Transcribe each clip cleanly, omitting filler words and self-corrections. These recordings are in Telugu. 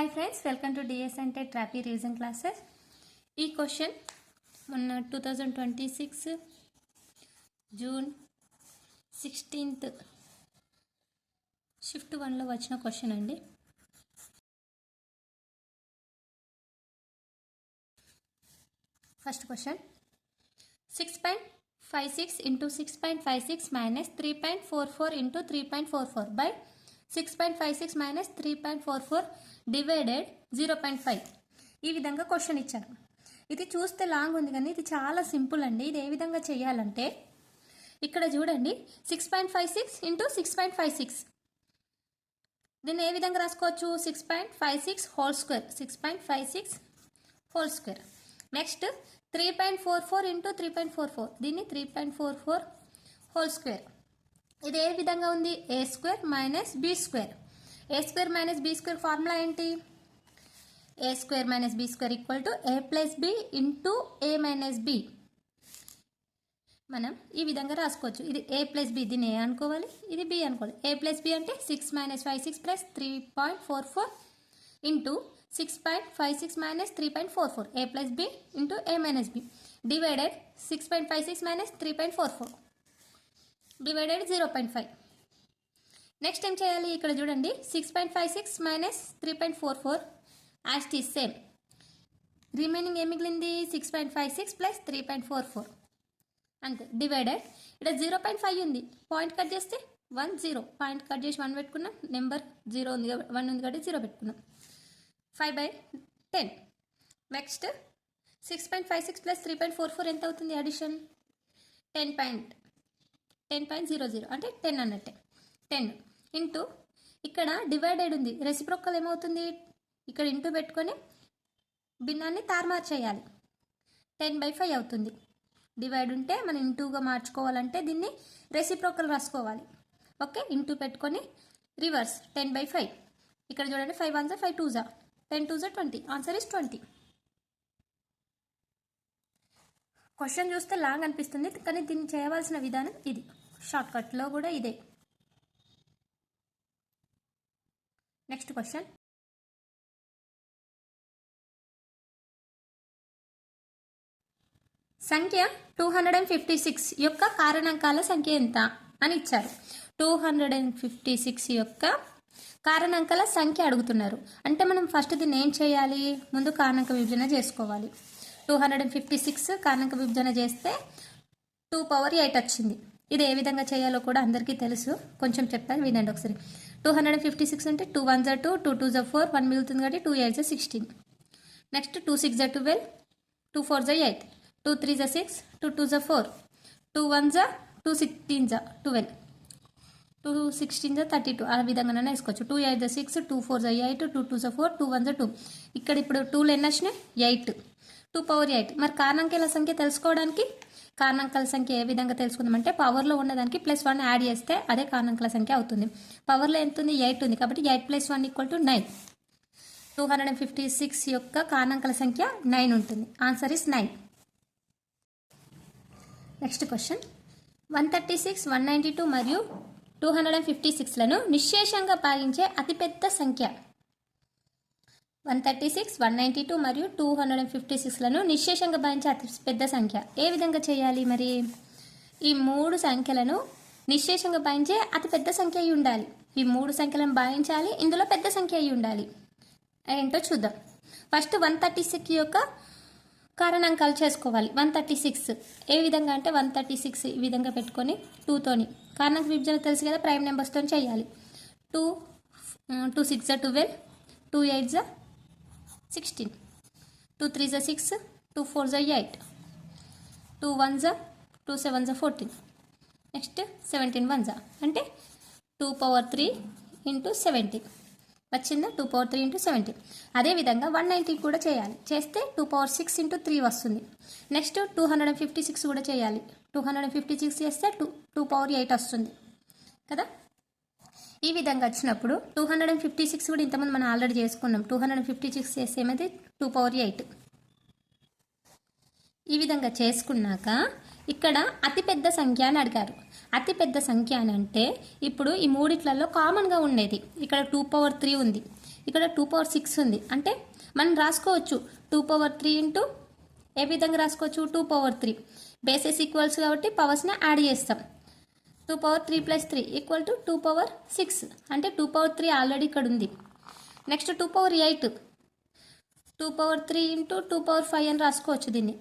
Hi friends, welcome to DS and TET ట్రాపీ రీజన్ క్లాసెస్. ఈ క్వశ్చన్ మొన్న 2026 జూన్ 16 షిఫ్ట్ 1లో వచ్చిన క్వశ్చన్ అండి. First question 6.56 into 6.56 minus 3.44 into 3.44 by 6.56 minus 3.44 divided 0.5. ఈ విధంగా క్వశ్చన్ ఇచ్చారు. ఇది చూస్తే లాంగ్ ఉంది కానీ ఇది చాలా సింపుల్ అండి. ఇది ఏ విధంగా చేయాలంటే ఇక్కడ చూడండి, 6.56 into 6.56 దీన్ని ఏ విధంగా రాసుకోవచ్చు? 6.56 whole square, 6.56 whole square. Next 3.44 into 3.44 దీన్ని 3.44 హోల్ స్క్వేర్. ఇది ఏ విధంగా ఉంది? A square minus b square. A square minus b square formula ఏంటి? A square minus b square equal to a plus b into a minus b. మనం ఈ విధంగా రాసుకోవచ్చు. ఇది ఏ ప్లస్ బి, దీన్ని ఏ అనుకోవాలి, ఇది బి అనుకోవాలి. ఏ ప్లస్ బి అంటే 6 minus 56 plus 3.44 into 6.56 minus 3.44 a plus b into a minus b divided 6.56 minus 3.44 divided 0.5. Next ఏం చేయాలి? ఇక్కడ చూడండి, 6.56 minus 3.44 as the same. Remaining ఏం మిగిలింది? 6.56 ప్లస్ 3.44 అంతే. డివైడెడ్ ఇక్కడ 0.5 ఉంది, పాయింట్ కట్ చేస్తే 1 0, పాయింట్ కట్ చేసి 1 పెట్టుకున్నాం, నెంబర్ 0 ఉంది, 1 ఉంది కాబట్టి 0 పెట్టుకున్నాం. 5/10. నెక్స్ట్ 6.56 ప్లస్ 3.44 ఎంత అవుతుంది? అడిషన్ 10.00 అంటే 10 అన్నట్టే. 10 ఇంటూ ఇక్కడ డివైడెడ్ ఉంది, రెసిప్రోకల్ ఏమవుతుంది? ఇక్కడ ఇంటూ పెట్టుకొని భిన్నాన్ని తారుమారు చేయాలి. 10/5 అవుతుంది. డివైడ్ ఉంటే మనం ఇంటూగా మార్చుకోవాలంటే దీన్ని రెసిప్రోకల్ రాసుకోవాలి. ఓకే, ఇంటూ పెట్టుకొని రివర్స్ 10/5. ఇక్కడ చూడండి, 5 1 5 2 10 2 20. Answer is 20. క్వశ్చన్ చూస్తే లాంగ్ అనిపిస్తుంది కానీ దీన్ని చేయవలసిన విధానం ఇది. షార్ట్కట్లో కూడా ఇదే. నెక్స్ట్ క్వశ్చన్ సంఖ్య 256 యొక్క కారణాంకాల సంఖ్య ఎంత అని ఇచ్చారు. 256 యొక్క కారణాంకాల సంఖ్య అడుగుతున్నారు. అంటే మనం ఫస్ట్ దీన్ని ఏం చేయాలి? ముందు కారణాంక విభజన చేసుకోవాలి. 256 కారణాంక విభజన చేస్తే 2/8 వచ్చింది. ఇది ఏ విధంగా చేయాలో కూడా అందరికీ తెలుసు, కొంచెం చెప్తాను వినండి ఒకసారి. 256 అంటే 2 1 2, 2 2 4, 1 మిగులుతుంది కాబట్టి 2 8 16. నెక్స్ట్ 2 6 12, 2 4 8, 2 3 6, 2 2 4, 2 1 2 16 12, 2 16 32. ఆ విధంగానే వేసుకోవచ్చు. 2 8 6, 2 4 8, 2 2 4, 2 1 2. ఇక్కడ ఇప్పుడు 2లు ఎన్ని వచ్చినాయి? 8, 2/8. మరి కారణాంకాల సంఖ్య తెలుసుకోవడానికి కారణాంకాల సంఖ్య ఏ విధంగా తెలుసుకుందామంటే పవర్లో ఉన్నదానికి +1 యాడ్ చేస్తే అదే కారణాంకాల సంఖ్య అవుతుంది. పవర్లో ఎంత ఉంది? 8 ఉంది కాబట్టి 8 + 1 = 9. 256 యొక్క కారణాంకాల సంఖ్య 9 ఉంటుంది. Answer is 9. నెక్స్ట్ క్వశ్చన్ 136, 192 మరియు 256లను నిశ్శేషంగా భాగించే అతిపెద్ద సంఖ్య. 136, 192 మరియు 256లను నిశ్శేషంగా భాగించే అతి పెద్ద సంఖ్య ఏ విధంగా చేయాలి? మరి ఈ 3 సంఖ్యలను నిశ్శేషంగా భాగించే అతి పెద్ద సంఖ్య అయి ఉండాలి. ఈ 3 సంఖ్యలను భాగించాలి, ఇందులో పెద్ద సంఖ్య అయి ఉండాలి. ఏంటో చూద్దాం. ఫస్ట్ 136 యొక్క కారణాంకాలు చేసుకోవాలి. 136 ఏ విధంగా అంటే 136 ఈ విధంగా పెట్టుకొని 2తోని కారణాంక విభజన తెలుసు కదా, ప్రైమ్ నెంబర్స్తో చేయాలి. 2 6 12, 2 8 16, 2 3 6, 2 4 8, 2 1 2 7 14. నెక్స్ట్ 17 1 అంటే 2/3 into 17 వచ్చిందా? 2/3 into 17. అదేవిధంగా 190 కూడా చేయాలి. చేస్తే 2/6 into 3 వస్తుంది. నెక్స్ట్ 256 కూడా చేయాలి. 256 చేస్తే 2/8 వస్తుంది కదా. ఈ విధంగా వచ్చినప్పుడు 256 కూడా ఇంతమంది మనం ఆల్రెడీ చేసుకున్నాం. 256 చేస్తే ఏమైతే 2/8. ఈ విధంగా చేసుకున్నాక ఇక్కడ అతిపెద్ద సంఖ్య అని అడిగారు. అతిపెద్ద సంఖ్య అని అంటే ఇప్పుడు ఈ మూడిట్లలో కామన్గా ఉండేది ఇక్కడ 2/3 ఉంది. ఇక్కడ 2 పవర్ 6 ఉంది. అంటే మనం రాసుకోవచ్చు 2 పవర్ 3 ఇంటూ ఏ విధంగా రాసుకోవచ్చు 2 పవర్ 3. బేసెస్ ఈక్వల్స్ కాబట్టి పవర్స్ని యాడ్ చేస్తాం. 2 పవర్ 3 + 3 = 2 పవర్ 6. అంటే 2 పవర్ 3 ఆల్రెడీ ఇక్కడ ఉంది. Next 2 power 8 2 power 3 into 2 power 5 అని రాసుకోవచ్చు దీన్ని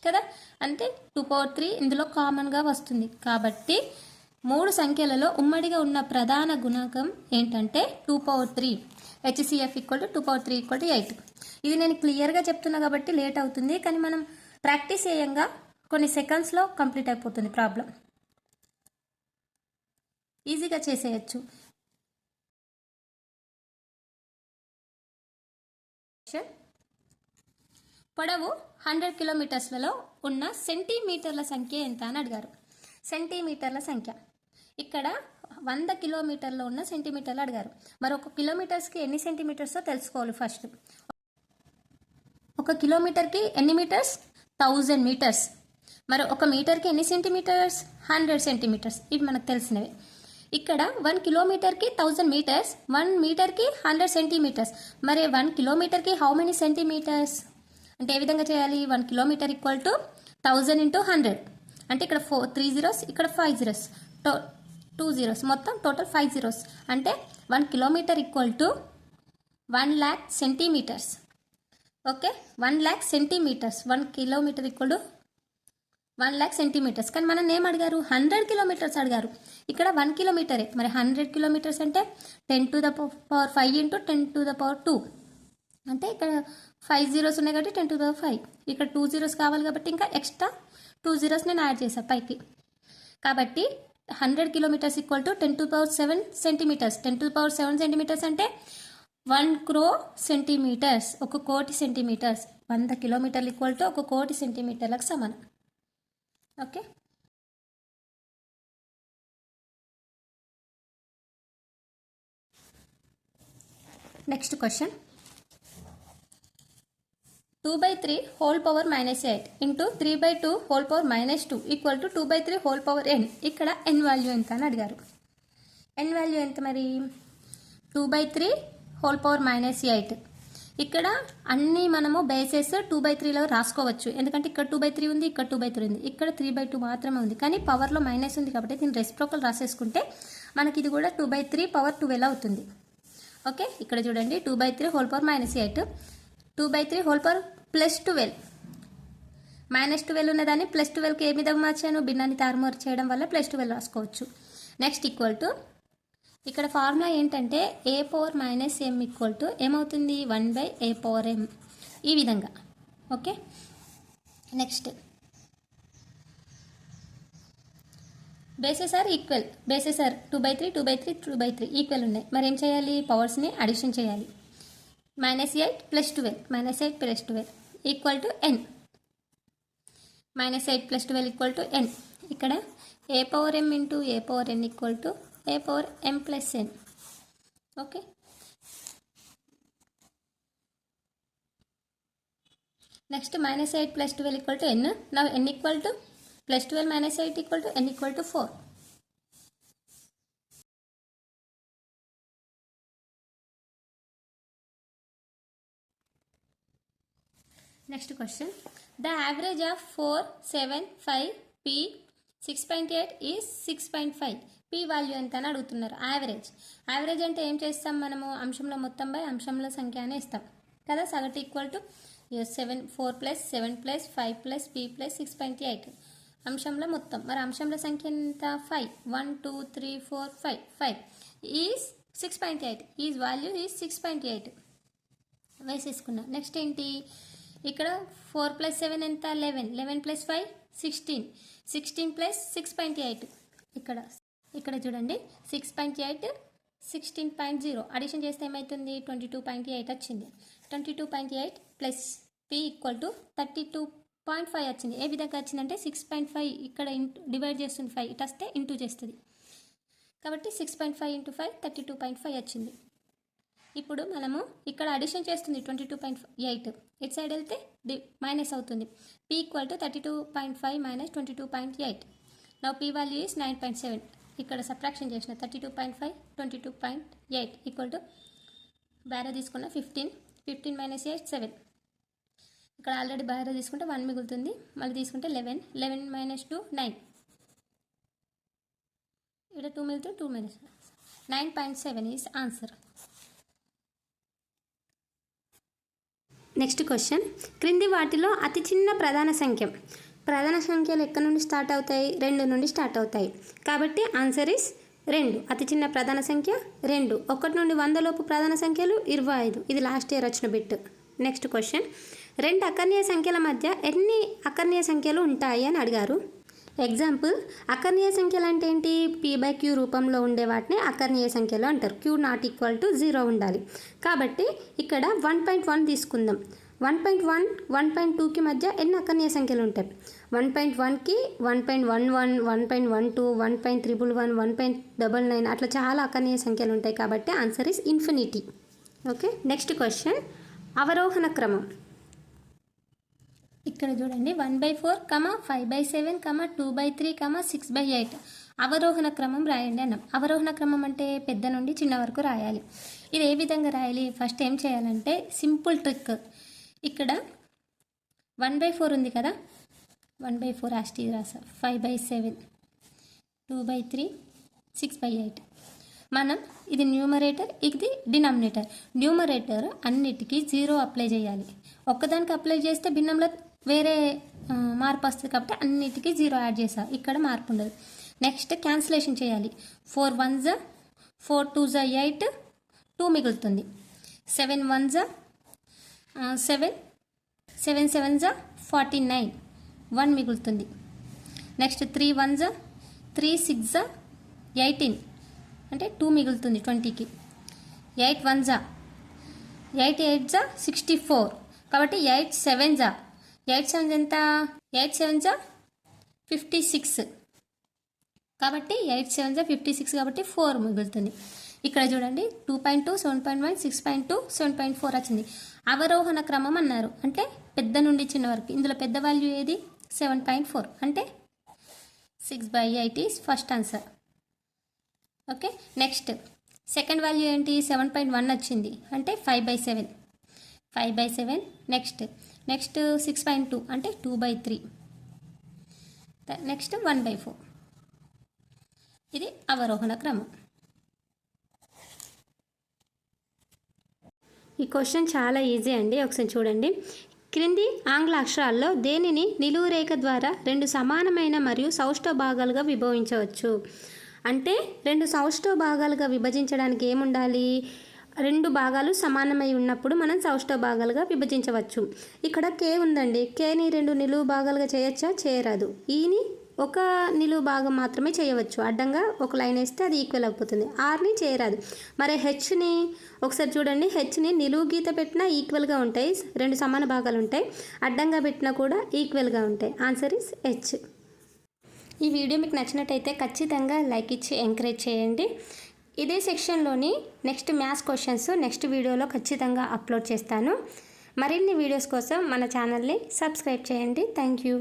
కదా. అంటే 2 పవర్ 3 ఇందులో కామన్గా వస్తుంది. కాబట్టి 3 సంఖ్యలలో ఉమ్మడిగా ఉన్న ప్రధాన గుణకం ఏంటంటే 2 పవర్ 3. HCF = 2 power 3 = 8. ఇది నేను క్లియర్గా చెప్తున్నా కాబట్టి లేట్ అవుతుంది, కానీ మనం ప్రాక్టీస్ చేయంగా కొన్ని సెకండ్స్లో కంప్లీట్ అయిపోతుంది ప్రాబ్లం. ఈజీగా చేసేయచ్చు. పొడవు 100 కిలోమీటర్స్లలో ఉన్న సెంటీమీటర్ల సంఖ్య ఎంత అని అడిగారు. సెంటీమీటర్ల సంఖ్య ఇక్కడ 100 కిలోమీటర్లో ఉన్న సెంటీమీటర్లు అడిగారు. మరి 1 కిలోమీటర్స్కి ఎన్ని సెంటీమీటర్సో తెలుసుకోవాలి ఫస్ట్. 1 కిలోమీటర్కి ఎన్ని మీటర్స్ 1000 మీటర్స్. మరి 1 మీటర్కి ఎన్ని సెంటీమీటర్స్ 100 సెంటీమీటర్స్. ఇవి మనకు తెలిసినవి. ఇక్కడ 1 కిలోమీటర్కి 1000 మీటర్స్, 1 మీటర్కి 100 సెంటీమీటర్స్. మరి 1 కిలోమీటర్కి హౌ మెనీ సెంటీమీటర్స్ అంటే ఏ విధంగా చేయాలి. 1 కిలోమీటర్ = 1000 × 100. అంటే ఇక్కడ 3 zeros, ఇక్కడ 5 zeros, 2 zeros, మొత్తం టోటల్ 5 zeros. అంటే 1 kilometre = 1 lakh centimetres. Okay, 1 lakh centimetres. 1 kilometre = 1 lakh centimetres. కానీ మనం ఏం అడిగారు 100 కిలోమీటర్స్ అడిగారు. ఇక్కడ 1 కిలోమీటరే. మరి 100 కిలోమీటర్స్ అంటే 10⁵ ఇంటూ 10⁻². అంటే ఇక్కడ 5 zeros ఉన్నాయి కాబట్టి 10⁵. ఇక్కడ 2 zeros కావాలి కాబట్టి ఇంకా ఎక్స్ట్రా 2 zeros నేను యాడ్ చేశాను పైకి. కాబట్టి 100 కిలోమీటర్స్ = 10⁷ సెంటీమీటర్స్. 10⁷ సెంటీమీటర్స్ అంటే 1 crore సెంటీమీటర్స్. 1 కోటి సెంటీమీటర్స్. 100 కిలోమీటర్లు = 1 కోటి సెంటీమీటర్లకు సమానం. Okay, next question. 2/3 whole power -8 into 3/2 whole power -2 = 2/3 whole power n. ఇక్కడ n వాల్యూ ఎంత అని అడిగారు. n వాల్యూ ఎంత మరి 2/3 whole power -8. ఇక్కడ అన్నీ మనము బేసెస్ 2/3లో రాసుకోవచ్చు. ఎందుకంటే ఇక్కడ 2/3 ఉంది, ఇక్కడ 2/3 ఉంది, ఇక్కడ 3/2 మాత్రమే ఉంది. కానీ పవర్లో మైనస్ ఉంది కాబట్టి దీన్ని రెసిప్రోకల్ రాసేసుకుంటే మనకి ఇది కూడా 2/3 పవర్ 12 అవుతుంది. ఓకే, ఇక్కడ చూడండి 2/3 whole power -8, 2/3 whole power +12. -12 ఉన్నదాన్ని +12కి ఏ విధంగా మార్చాను భిన్నాన్ని తారుమారు చేయడం వల్ల +12 రాసుకోవచ్చు. నెక్స్ట్ ఇక్కడ ఫార్ములా ఏంటంటే a పవర్ -m = ఏమవుతుంది 1/a/m. ఈ విధంగా. Okay, next bases are equal. Bases are 2/3 2/3 2/3 equal ఉన్నాయి. మరి ఏం చేయాలి పవర్స్ని అడిషన్ చేయాలి. -8 + 12 -8 + 12 = n. -8 + 12 = n. ఇక్కడ a/m × a/n = a/m + n. Okay, next -8 + 12 = n. Now n = +12 - 8 = n = 4. Next question. The average of 4, 7, 5, p 6.8 is 6.5. p value ఎంత అని అడుగుతున్నారు. యావరేజ్ అంటే ఏం చేస్తాం మనము అంశంలో మొత్తం బై అంశంలో సంఖ్య అని ఇస్తాం కదా. సగటు = 4 + 7 + 5 + p + 6.8 అంశంలో మొత్తం. మరి అంశంలో సంఖ్య ఎంత 5. 1 2 3 4 5 5 ఈజ్ 6.8. ఈజ్ వాల్యూ ఈజ్ 6.8 వేసేసుకున్నాం. నెక్స్ట్ ఏంటి ఇక్కడ 4 + 7 ఎంత 11, 11 + 5 16, 16 + 6.8. ఇక్కడ చూడండి 6.8 16.0 అడిషన్ చేస్తే ఏమవుతుంది 22.8 వచ్చింది. 22.8 + p = 32.5 వచ్చింది. ఏ విధంగా వచ్చిందంటే 6.5 ఇక్కడ డివైడ్ చేస్తుంది 5 ఇటు వస్తే ఇంటూ చేస్తుంది కాబట్టి 6.5 × 5 32.5 వచ్చింది. ఇప్పుడు మనము ఇక్కడ అడిషన్ చేస్తుంది 22.8 ఇటు సైడ్ వెళ్తే మైనస్ అవుతుంది. p = 32.5 - 22.8. Now p value is 9.7. ఇక్కడ సబ్ట్రాక్షన్ చేసిన 32.5 22.8 = బై రో తీసుకున్న 15 మైనస్ 8 7. ఇక్కడ ఆల్రెడీ బై రో తీసుకుంటే 1 మిగులుతుంది. మళ్ళీ తీసుకుంటే 11 మైనస్ 2 9. ఇక్కడ 2 మిగులుతుంది, 2 minus 9.7 is answer. Next question, క్రింది వాటిలో అతి చిన్న ప్రధాన సంఖ్యలు ఎక్కడి నుండి స్టార్ట్ అవుతాయి? 2 నుండి స్టార్ట్ అవుతాయి. కాబట్టి ఆన్సర్ ఇస్ 2. అతి చిన్న ప్రధాన సంఖ్య 2. 1 నుండి 100 లోపు ప్రధాన సంఖ్యలు 25. ఇది లాస్ట్ ఇయర్ వచ్చిన బిట్. నెక్స్ట్ క్వశ్చన్, 2 అకర్ణీయ సంఖ్యల మధ్య ఎన్ని అకర్ణీయ సంఖ్యలు ఉంటాయి అని అడిగారు. ఎగ్జాంపుల్, అకర్ణీయ సంఖ్యలు అంటే ఏంటి? p/q రూపంలో ఉండే వాటిని అకర్ణీయ సంఖ్యలు అంటారు. q ≠ 0 ఉండాలి. కాబట్టి ఇక్కడ 1.1 తీసుకుందాం. 1.1 1.2కి మధ్య ఎన్ని అకర్ణీయ సంఖ్యలు ఉంటాయి? 1.1కి 1.11 1.12 1.11 1.99 అట్లా చాలా అకర్ణీయ సంఖ్యలు ఉంటాయి. కాబట్టి answer is infinity. Okay. Next question, అవరోహణ క్రమం. ఇక్కడ చూడండి 1/4, 5/7, 2/3, 6/8 అవరోహణ క్రమం రాయండి అన్నాం. అవరోహణ క్రమం అంటే పెద్ద నుండి చిన్న వరకు రాయాలి. ఇది ఏ విధంగా రాయాలి? ఫస్ట్ ఏం చేయాలంటే సింపుల్ ట్రిక్. ఇక్కడ 1/4 ఉంది కదా, 1/4 యాస్టీ రాసా, 5/7, 2/3, 6/8. మనం ఇది న్యూమరేటర్, ఇది డినామినేటర్. న్యూమరేటర్ అన్నిటికీ 0 అప్లై చేయాలి. ఒక్కదానికి అప్లై చేస్తే భిన్నంలో వేరే మార్పు వస్తుంది. కాబట్టి అన్నిటికీ 0 యాడ్ చేసా, ఇక్కడ మార్పు ఉండదు. నెక్స్ట్ క్యాన్సిలేషన్ చేయాలి. 4 1s 4 2s 8, 2 మిగులుతుంది. 7 1s 7, 7 7s 49, 1 మిగులుతుంది. నెక్స్ట్ 3 1s 3 6s 18 అంటే 2 మిగులుతుంది 20కి. 8 1s 8 8s 64. కాబట్టి 8 7s 8 7s ఎంత? 8 7s 56. కాబట్టి 8 7s 56 కాబట్టి 4 మిగులుతుంది. ఇక్కడ చూడండి 2.2 7.1 6.2 7.4 వచ్చింది. అవరోహణ క్రమం అన్నారు అంటే పెద్ద నుండి చిన్న వరకు. ఇందులో పెద్ద వాల్యూ ఏది? 7.4 అంటే 6/8 is first answer. Okay. Next second value ఏంటి? 7.1 వచ్చింది అంటే 5/7. 5/7. నెక్స్ట్ 6.2 అంటే 2/3. నెక్స్ట్ 1/4. ఇది అవరోహణ క్రమం. ఈ క్వశ్చన్ చాలా ఈజీ అండి, ఒకసారి చూడండి. క్రింది ఆంగ్ల అక్షరాల్లో దేనిని నిలువు రేఖ ద్వారా 2 సమానమైన మరియు సౌష్ఠవ భాగాలుగా విభజించవచ్చు? అంటే 2 సౌష్ఠవ భాగాలుగా విభజించడానికి ఏముండాలి? 2 భాగాలు సమానమై ఉన్నప్పుడు మనం సౌష్ఠవ భాగాలుగా విభజించవచ్చు. ఇక్కడ కే ఉందండి, కేని 2 నిలువు భాగాలుగా చేయొచ్చా? చేయరాదు. ఈని ఒక నిలువు భాగం మాత్రమే చేయవచ్చు. అడ్డంగా ఒక లైన్ వేస్తే అది ఈక్వల్ అయిపోతుంది. ఆర్ని చేయరాదు. మరి హెచ్ని ఒకసారి చూడండి, హెచ్ని నిలువు గీత పెట్టినా ఈక్వల్గా ఉంటాయి, 2 సమాన భాగాలు ఉంటాయి. అడ్డంగా పెట్టినా కూడా ఈక్వల్గా ఉంటాయి. Answer is H. ఈ వీడియో మీకు నచ్చినట్టయితే ఖచ్చితంగా లైక్ ఇచ్చి ఎంకరేజ్ చేయండి. ఇదే సెక్షన్లోని నెక్స్ట్ మ్యాథ్స్ క్వశ్చన్స్ నెక్స్ట్ వీడియోలో ఖచ్చితంగా అప్లోడ్ చేస్తాను. మరిన్ని వీడియోస్ కోసం మన ఛానల్ని సబ్స్క్రైబ్ చేయండి. Thank you.